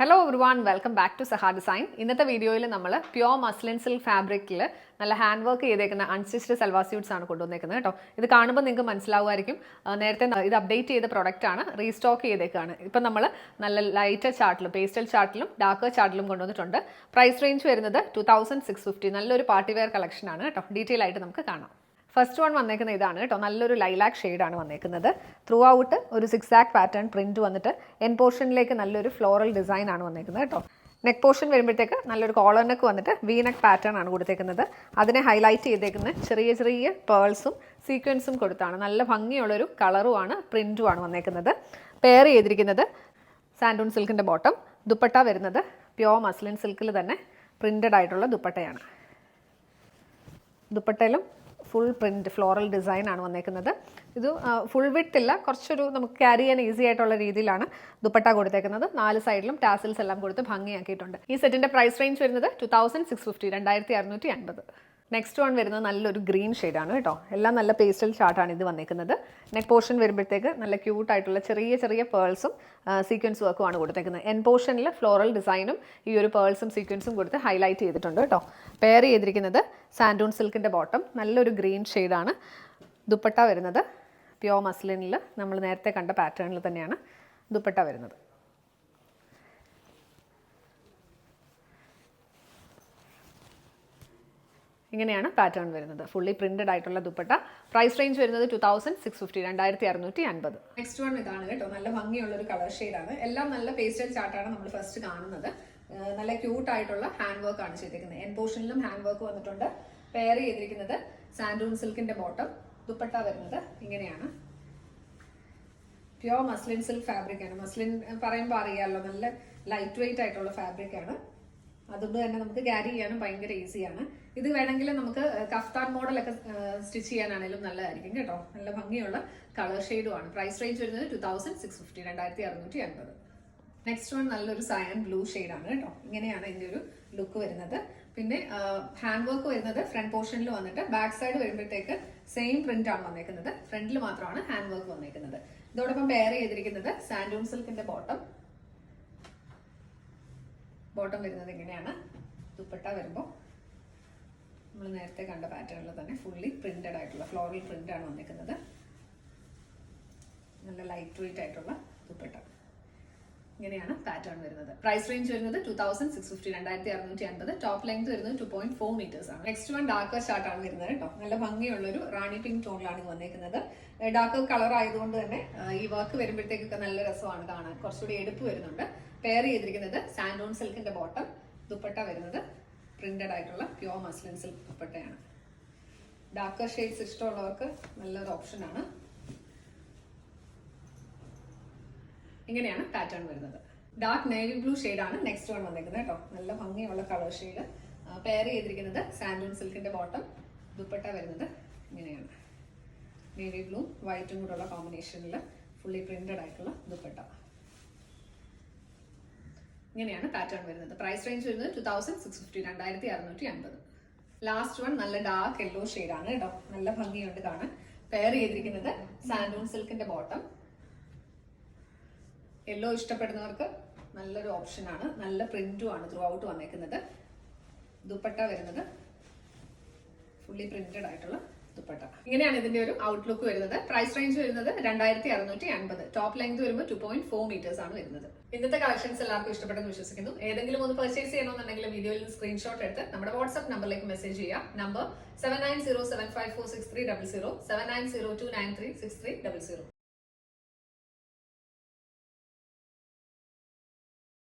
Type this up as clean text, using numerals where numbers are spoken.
Hello everyone, welcome back to Saha Design. ഇന്നത്തെ വീഡിയോയിൽ നമ്മൾ പ്യോർ മസ്ലിൻ സിൽക്ക് ഫാബ്രിക്കിൽ നല്ല ഹാൻഡ് വർക്ക് ചെയ്തേക്കുന്ന അൺസ്റ്റിച്ച്ഡ് സൽവാർ സ്യൂട്ട്സ് ആണ് കൊണ്ടുവന്നേക്കുന്നത് കേട്ടോ. ഇത് കാണുമ്പോൾ നിങ്ങൾക്ക് മനസ്സിലാവുമായിരിക്കും, നേരത്തെ ഇത് അപ്ഡേറ്റ് ചെയ്ത പ്രൊഡക്റ്റ് ആണ്, റീസ്റ്റോക്ക് ചെയ്തേക്കാണ്. ഇപ്പം നമ്മൾ നല്ല ലൈറ്റർ ചാർട്ടിലും പേസ്റ്റൽ ചാർട്ടിലും ഡാർക്കർ ചാർട്ടിലും കൊണ്ടുവന്നിട്ടുണ്ട്. പ്രൈസ് റേഞ്ച് വരുന്നത് 2650. നല്ലൊരു പാർട്ടി വെയർ കളക്ഷൻ ആണ് കേട്ടോ. ഡീറ്റെയിൽ ആയിട്ട് നമുക്ക് കാണാം. ഫസ്റ്റ് വൺ വന്നേക്കുന്ന ഇതാണ് കേട്ടോ. നല്ലൊരു ലൈലാക്ക് ഷെയ്ഡാണ് വന്നേക്കുന്നത്. ത്രൂ ഔട്ട് ഒരു സിക്സാക് പാറ്റേൺ പ്രിന്റ് വന്നിട്ട് എൻ പോർഷനിലേക്ക് നല്ലൊരു ഫ്ലോറൽ ഡിസൈൻ ആണ് വന്നേക്കുന്നത് കേട്ടോ. നെക്ക് പോർഷൻ വരുമ്പോഴത്തേക്ക് നല്ലൊരു കോളർ നെക്ക് വന്നിട്ട് വി നെക്ക് പാറ്റേൺ ആണ് കൊടുത്തേക്കുന്നത്. അതിനെ ഹൈലൈറ്റ് ചെയ്തേക്കുന്ന ചെറിയ ചെറിയ പേൾസും സീക്വൻസും കൊടുത്താണ്. നല്ല ഭംഗിയുള്ളൊരു കളറുമാണ് പ്രിന്റുമാണ് വന്നേക്കുന്നത്. പെയർ ചെയ്തിരിക്കുന്നത് സാൻഡൂൺ സിൽക്കിൻ്റെ ബോട്ടം. ദുപ്പട്ട വരുന്നത് പ്യോർ മസ്ലിൻ സിൽക്കിൽ തന്നെ പ്രിന്റഡ് ആയിട്ടുള്ള ദുപ്പട്ടയാണ്. ദുപ്പട്ടയിലും ഫുൾ പ്രിൻറ്റ് ഫ്ലോറൽ ഡിസൈൻ ആണ് വന്നേക്കുന്നത്. ഇത് ഫുൾ വിഡ്ത്ത് ഇല്ല, കുറച്ചൊരു നമുക്ക് ക്യാരി ചെയ്യാൻ ഈസി ആയിട്ടുള്ള രീതിയിലാണ് ദുപ്പട്ട കൊടുത്തേക്കുന്നത്. 4 സൈഡിലും ടാസിൽസ് എല്ലാം കൊടുത്ത് ഭംഗിയാക്കിയിട്ടുണ്ട്. ഈ സെറ്റിൻ്റെ പ്രൈസ് റേഞ്ച് വരുന്നത് 2650, 2650. നെക്സ്റ്റ് വൺ വരുന്നത് നല്ലൊരു ഗ്രീൻ ഷെയ്ഡാണ് കേട്ടോ. എല്ലാം നല്ല പേസ്റ്റൽ ചാർട്ടാണ് ഇത് വന്നേക്കുന്നത്. നെക്ക് പോർഷൻ വരുമ്പോഴത്തേക്ക് നല്ല ക്യൂട്ടായിട്ടുള്ള ചെറിയ ചെറിയ പേൾസും സീക്വൻസ് വർക്കുമാണ് കൊടുത്തേക്കുന്നത്. എൻ പോർഷനിൽ ഫ്ലോറൽ ഡിസൈനും ഈ ഒരു പേൾസും സീക്വൻസും കൊടുത്ത് ഹൈലൈറ്റ് ചെയ്തിട്ടുണ്ട് കേട്ടോ. പെയർ ചെയ്തിരിക്കുന്നത് സാൻഡൂൺ സിൽക്കിൻ്റെ ബോട്ടം. നല്ലൊരു ഗ്രീൻ ഷെയ്ഡാണ്. ദുപ്പട്ട വരുന്നത് പ്യോർ മസ്ലിനിൽ നമ്മൾ നേരത്തെ കണ്ട പാറ്റേണിൽ തന്നെയാണ് ദുപ്പട്ട വരുന്നത്. ഇങ്ങനെയാണ് പാറ്റേൺ വരുന്നത്. ഫുള്ളി പ്രിന്റഡ് ആയിട്ടുള്ള ദുപ്പട്ട. പ്രൈസ് റേഞ്ച് വരുന്നത് 2650, 2650. നെക്സ്റ്റ് വൺ ഇതാണ് കേട്ടോ. നല്ല ഭംഗിയുള്ള ഒരു കളർ ഷെയ്ഡാണ്. എല്ലാം നല്ല പേസ്റ്റൽ ചാർട്ടാണ് നമ്മൾ ഫസ്റ്റ് കാണുന്നത്. നല്ല ക്യൂട്ട് ആയിട്ടുള്ള ഹാൻഡ് വർക്ക് ആണ് ചെയ്തിരിക്കുന്നത്. എൻ പോർഷനിലും ഹാൻഡ് വർക്ക് വന്നിട്ടുണ്ട്. പെയർ ചെയ്തിരിക്കുന്നത് സാൻഡൂൺ സിൽക്കിന്റെ ബോട്ടം. ദുപ്പട്ട വരുന്നത് ഇങ്ങനെയാണ്. പ്യോർ മസ്ലിൻ സിൽക്ക് ഫാബ്രിക് ആണ്. മസ്ലിൻ പറയുമ്പോൾ അറിയാമല്ലോ, നല്ല ലൈറ്റ് വെയിറ്റ് ആയിട്ടുള്ള ഫാബ്രിക് ആണ്. അതുകൊണ്ട് തന്നെ നമുക്ക് ക്യാരി ചെയ്യാനും ഭയങ്കര ഈസിയാണ്. ഇത് വേണമെങ്കിൽ നമുക്ക് കഫ്താൻ മോഡലൊക്കെ സ്റ്റിച്ച് ചെയ്യാനാണെങ്കിലും നല്ലതായിരിക്കും കേട്ടോ. നല്ല ഭംഗിയുള്ള കളർ ഷെയ്ഡുമാണ്. പ്രൈസ് റേഞ്ച് വരുന്നത് 2650, 2650. നെക്സ്റ്റ് വൺ നല്ലൊരു സയൻ ബ്ലൂ ഷെയ്ഡാണ് കേട്ടോ. ഇങ്ങനെയാണ് ഇതിൻ്റെ ഒരു ലുക്ക് വരുന്നത്. പിന്നെ ഹാൻഡ് വർക്ക് വരുന്നത് ഫ്രണ്ട് പോർഷനിൽ വന്നിട്ട് ബാക്ക് സൈഡ് വരുമ്പോഴത്തേക്ക് സെയിം പ്രിന്റ് ആണ് വന്നേക്കുന്നത്. ഫ്രണ്ടിൽ മാത്രമാണ് ഹാൻഡ് വർക്ക് വന്നേക്കുന്നത്. ഇതോടൊപ്പം പെയർ ചെയ്തിരിക്കുന്നത് സാൻഡൂൺ സിൽക്കിന്റെ ബോട്ടം. ബോട്ടം വരുന്നത് ഇങ്ങനെയാണ്. ദുപ്പട്ട വരുമ്പോൾ നമ്മൾ നേരത്തെ കണ്ട പാറ്റേണിൽ തന്നെ ഫുള്ളി പ്രിന്റഡ് ആയിട്ടുള്ള ഫ്ലോറൽ പ്രിന്റ് ആണ് വന്നിരിക്കുന്നത്. നല്ല ലൈറ്റ് വെയിറ്റ് ആയിട്ടുള്ള ദുപ്പട്ട. ഇങ്ങനെയാണ് പാറ്റേൺ വരുന്നത്. പ്രൈസ് റേഞ്ച് വരുന്നത് 2650, 2650. ടോപ്പ് ലെങ്ത് വരുന്നത് 2.4 മീറ്റേഴ്സ് ആണ്. നെക്സ്റ്റ് വൺ ഡാർക്കർ ഷാർട്ട് ആണ് വരുന്നത് കേട്ടോ. നല്ല ഭംഗിയുള്ള ഒരു റാണി പിങ്ക് ടോണിലാണ് വന്നേക്കുന്നത്. ഡാർക്കർ കളർ ആയതുകൊണ്ട് തന്നെ ഈ വർക്ക് വരുമ്പോഴത്തേക്കൊക്കെ നല്ല രസമാണ് കാണാൻ. കുറച്ചുകൂടി എടുപ്പ് വരുന്നുണ്ട്. പെയർ ചെയ്തിരിക്കുന്നത് സാൻഡൂൺ സിൽക്കിന്റെ ബോട്ടം. ദുപ്പട്ട വരുന്നത് പ്രിന്റഡ് ആയിട്ടുള്ള പ്യോർ മസ്ലിൻ സിൽക്ക് ദുപ്പട്ടയാണ്. ഡാർക്കർ ഷെയ്ഡ്സ് ഇഷ്ടമുള്ളവർക്ക് നല്ലൊരു ഓപ്ഷനാണ്. ഇങ്ങനെയാണ് പാറ്റേൺ വരുന്നത്. ഡാർക്ക് നേവി ബ്ലൂ ഷെയ്ഡാണ് നെക്സ്റ്റ് വൺ വന്നേക്കുന്നത് കേട്ടോ. നല്ല ഭംഗിയുള്ള കളർ ഷെയ്ഡ്. പെയർ ചെയ്തിരിക്കുന്നത് സാൻഡൂൺ സിൽക്കിന്റെ ബോട്ടം. ദുപ്പട്ട വരുന്നത് ഇങ്ങനെയാണ്. നേവി ബ്ലൂ വൈറ്റും കൂടെയുള്ള കോമ്പിനേഷനിൽ ഫുള്ളി പ്രിന്റഡ് ആയിട്ടുള്ള ദുപ്പട്ട. ഇങ്ങനെയാണ് പാറ്റേൺ വരുന്നത്. പ്രൈസ് റേഞ്ച് വരുന്നത് 2650, 2650. ലാസ്റ്റ് വൺ നല്ല ഡാർക്ക് യെല്ലോ ഷെയ്ഡാണ് കേട്ടോ. നല്ല ഭംഗിയുണ്ട് കാണാൻ. പെയർ ചെയ്തിരിക്കുന്നത് സാൻഡൂൺ സിൽക്കിന്റെ ബോട്ടം. യെല്ലോ ഇഷ്ടപ്പെടുന്നവർക്ക് നല്ലൊരു ഓപ്ഷനാണ്. നല്ല പ്രിന്റും ആണ് ത്രൂ ഔട്ട് വന്നേക്കുന്നത്. ദുപ്പട്ട വരുന്നത് ഫുള്ളി പ്രിന്റഡ് ആയിട്ടുള്ള ദുപ്പട്ട. ഇങ്ങനെയാണ് ഇതിന്റെ ഒരു ഔട്ട്ലുക്ക് വരുന്നത്. പ്രൈസ് റേഞ്ച് വരുന്നത് 2650. ടോപ്പ് ലെങ്ത് വരുമ്പോൾ 2.4 മീറ്റേഴ്സ് ആണ് വരുന്നത്. ഇന്നത്തെ കളക്ഷൻസ് എല്ലാവർക്കും ഇഷ്ടപ്പെട്ടെന്ന് വിശ്വസിക്കുന്നു. ഏതെങ്കിലും ഒന്ന് പർച്ചേസ് ചെയ്യണമെന്നുണ്ടെങ്കിൽ വീഡിയോയിൽ നിന്ന് സ്ക്രീൻഷോട്ട് എടുത്ത് നമ്മുടെ വാട്സ്ആപ്പ് നമ്പറിലേക്ക് മെസ്സേജ് ചെയ്യാം. നമ്പർ 7907546300, 7902936300.